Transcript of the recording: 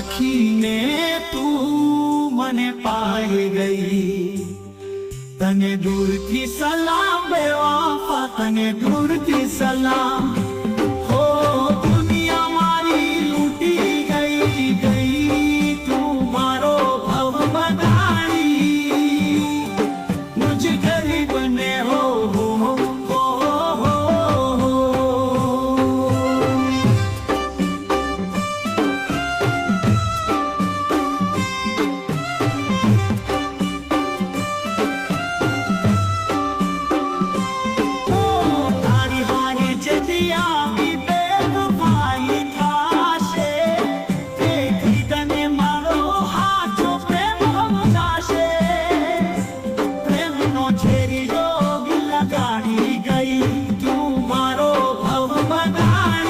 રાખીને તું મને પાઈ ગઈ તને દૂરથી સલામ બેવફા તને દૂરથી સલામ